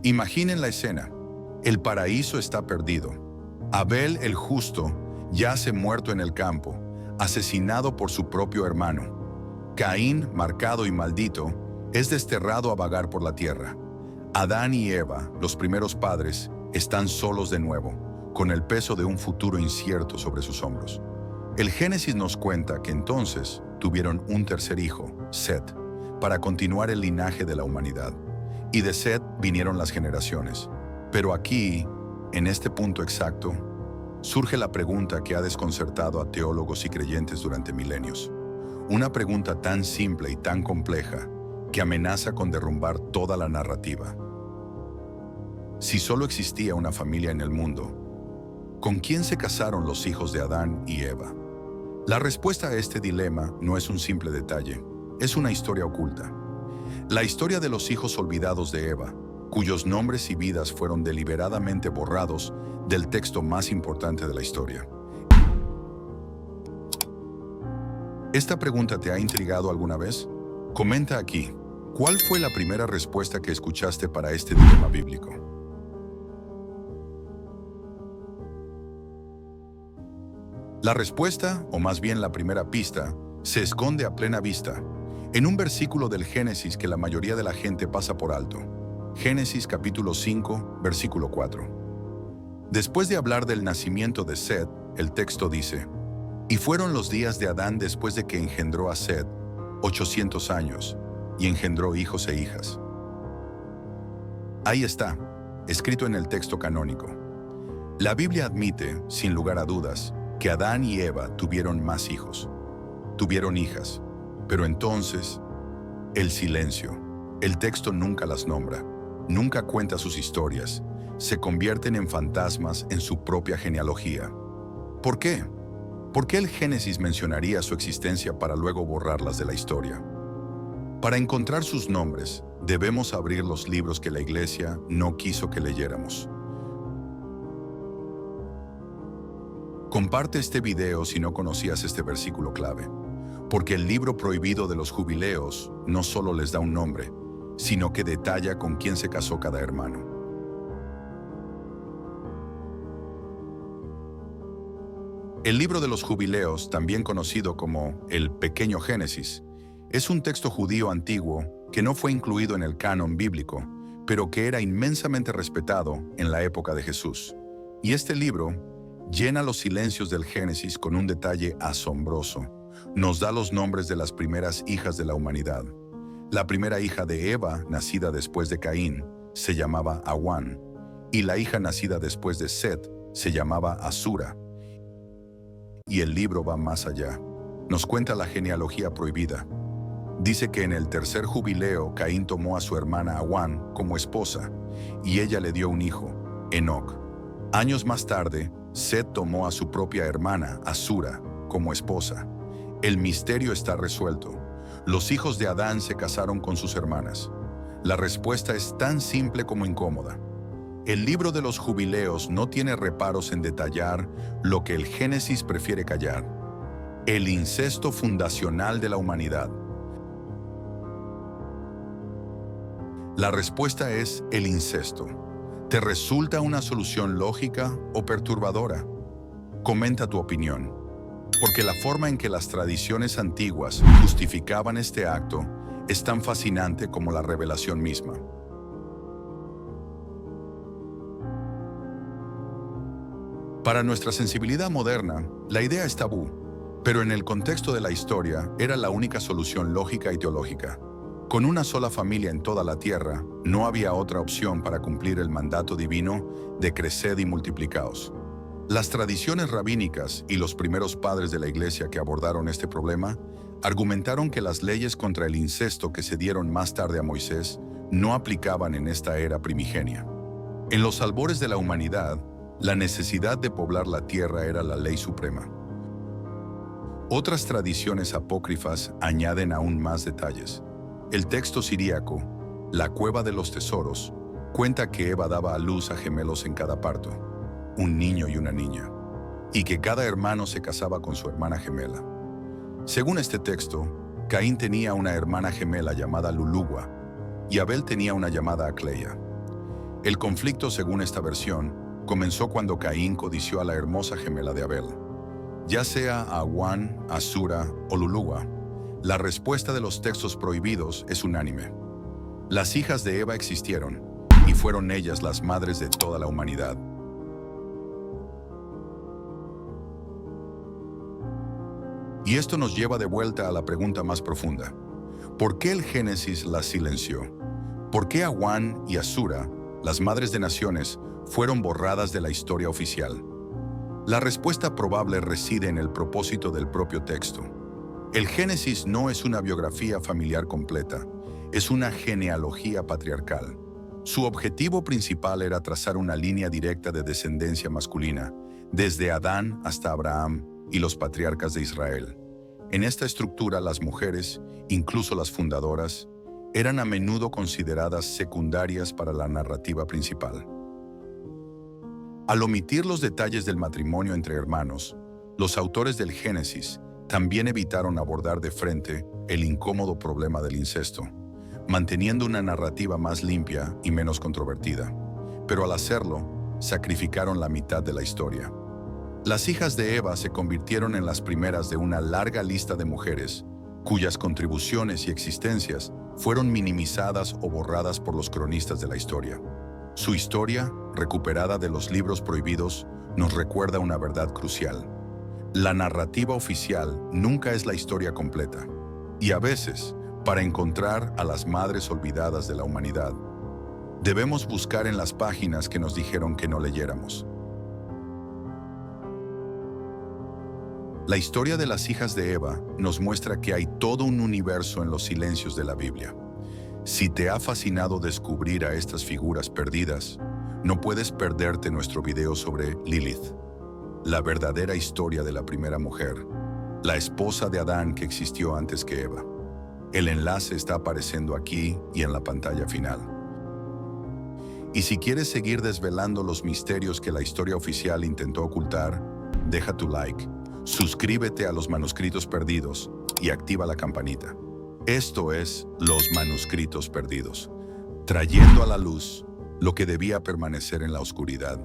Imaginen la escena. El paraíso está perdido. Abel el justo yace muerto en el campo, asesinado por su propio hermano. Caín, marcado y maldito, es desterrado a vagar por la tierra. Adán y Eva, los primeros padres, están solos de nuevo, con el peso de un futuro incierto sobre sus hombros. El Génesis nos cuenta que entonces tuvieron un tercer hijo, Set, para continuar el linaje de la humanidad. Y de Set vinieron las generaciones. Pero aquí, en este punto exacto, surge la pregunta que ha desconcertado a teólogos y creyentes durante milenios. Una pregunta tan simple y tan compleja que amenaza con derrumbar toda la narrativa. Si solo existía una familia en el mundo, ¿con quién se casaron los hijos de Adán y Eva? La respuesta a este dilema no es un simple detalle, es una historia oculta. La historia de los hijos olvidados de Eva, cuyos nombres y vidas fueron deliberadamente borrados del texto más importante de la historia. ¿Esta pregunta te ha intrigado alguna vez? Comenta aquí, ¿cuál fue la primera respuesta que escuchaste para este dilema bíblico? La respuesta, o más bien la primera pista, se esconde a plena vista, en un versículo del Génesis que la mayoría de la gente pasa por alto. Génesis capítulo 5, versículo 4. Después de hablar del nacimiento de Set, el texto dice: «Y fueron los días de Adán después de que engendró a Set, 800 años, y engendró hijos e hijas». Ahí está, escrito en el texto canónico. La Biblia admite, sin lugar a dudas, que Adán y Eva tuvieron más hijos, tuvieron hijas, pero entonces, el silencio. El texto nunca las nombra, nunca cuenta sus historias, se convierten en fantasmas en su propia genealogía. ¿Por qué? ¿Por qué el Génesis mencionaría su existencia para luego borrarlas de la historia? Para encontrar sus nombres, debemos abrir los libros que la Iglesia no quiso que leyéramos. Comparte este video si no conocías este versículo clave, porque el libro prohibido de los jubileos no solo les da un nombre, sino que detalla con quién se casó cada hermano. El libro de los jubileos, también conocido como el Pequeño Génesis, es un texto judío antiguo que no fue incluido en el canon bíblico, pero que era inmensamente respetado en la época de Jesús. Y este libro llena los silencios del Génesis con un detalle asombroso. Nos da los nombres de las primeras hijas de la humanidad. La primera hija de Eva, nacida después de Caín, se llamaba Awan, y la hija nacida después de Set se llamaba Asura. Y el libro va más allá. Nos cuenta la genealogía prohibida. Dice que en el tercer jubileo Caín tomó a su hermana Awan como esposa, y ella le dio un hijo, Enoc. Años más tarde, Set tomó a su propia hermana, Asura, como esposa. El misterio está resuelto. Los hijos de Adán se casaron con sus hermanas. La respuesta es tan simple como incómoda. El libro de los jubileos no tiene reparos en detallar lo que el Génesis prefiere callar: el incesto fundacional de la humanidad. La respuesta es el incesto. ¿Te resulta una solución lógica o perturbadora? Comenta tu opinión, porque la forma en que las tradiciones antiguas justificaban este acto es tan fascinante como la revelación misma. Para nuestra sensibilidad moderna, la idea es tabú, pero en el contexto de la historia era la única solución lógica y teológica. Con una sola familia en toda la tierra, no había otra opción para cumplir el mandato divino de creced y multiplicaos. Las tradiciones rabínicas y los primeros padres de la Iglesia que abordaron este problema argumentaron que las leyes contra el incesto que se dieron más tarde a Moisés no aplicaban en esta era primigenia. En los albores de la humanidad, la necesidad de poblar la tierra era la ley suprema. Otras tradiciones apócrifas añaden aún más detalles. El texto siríaco, La Cueva de los Tesoros, cuenta que Eva daba a luz a gemelos en cada parto, un niño y una niña, y que cada hermano se casaba con su hermana gemela. Según este texto, Caín tenía una hermana gemela llamada Lulúa, y Abel tenía una llamada Acleia. El conflicto, según esta versión, comenzó cuando Caín codició a la hermosa gemela de Abel. Ya sea a Awan, Asura o Lulúa, la respuesta de los textos prohibidos es unánime. Las hijas de Eva existieron, y fueron ellas las madres de toda la humanidad. Y esto nos lleva de vuelta a la pregunta más profunda. ¿Por qué el Génesis las silenció? ¿Por qué Awan y Asura, las madres de naciones, fueron borradas de la historia oficial? La respuesta probable reside en el propósito del propio texto. El Génesis no es una biografía familiar completa, es una genealogía patriarcal. Su objetivo principal era trazar una línea directa de descendencia masculina, desde Adán hasta Abraham y los patriarcas de Israel. En esta estructura, las mujeres, incluso las fundadoras, eran a menudo consideradas secundarias para la narrativa principal. Al omitir los detalles del matrimonio entre hermanos, los autores del Génesis también evitaron abordar de frente el incómodo problema del incesto, manteniendo una narrativa más limpia y menos controvertida. Pero al hacerlo, sacrificaron la mitad de la historia. Las hijas de Eva se convirtieron en las primeras de una larga lista de mujeres, cuyas contribuciones y existencias fueron minimizadas o borradas por los cronistas de la historia. Su historia, recuperada de los libros prohibidos, nos recuerda una verdad crucial. La narrativa oficial nunca es la historia completa. Y a veces, para encontrar a las madres olvidadas de la humanidad, debemos buscar en las páginas que nos dijeron que no leyéramos. La historia de las hijas de Eva nos muestra que hay todo un universo en los silencios de la Biblia. Si te ha fascinado descubrir a estas figuras perdidas, no puedes perderte nuestro video sobre Lilith, la verdadera historia de la primera mujer, la esposa de Adán que existió antes que Eva. El enlace está apareciendo aquí y en la pantalla final. Y si quieres seguir desvelando los misterios que la historia oficial intentó ocultar, deja tu like, suscríbete a los manuscritos perdidos y activa la campanita. Esto es Los Manuscritos Perdidos, trayendo a la luz lo que debía permanecer en la oscuridad.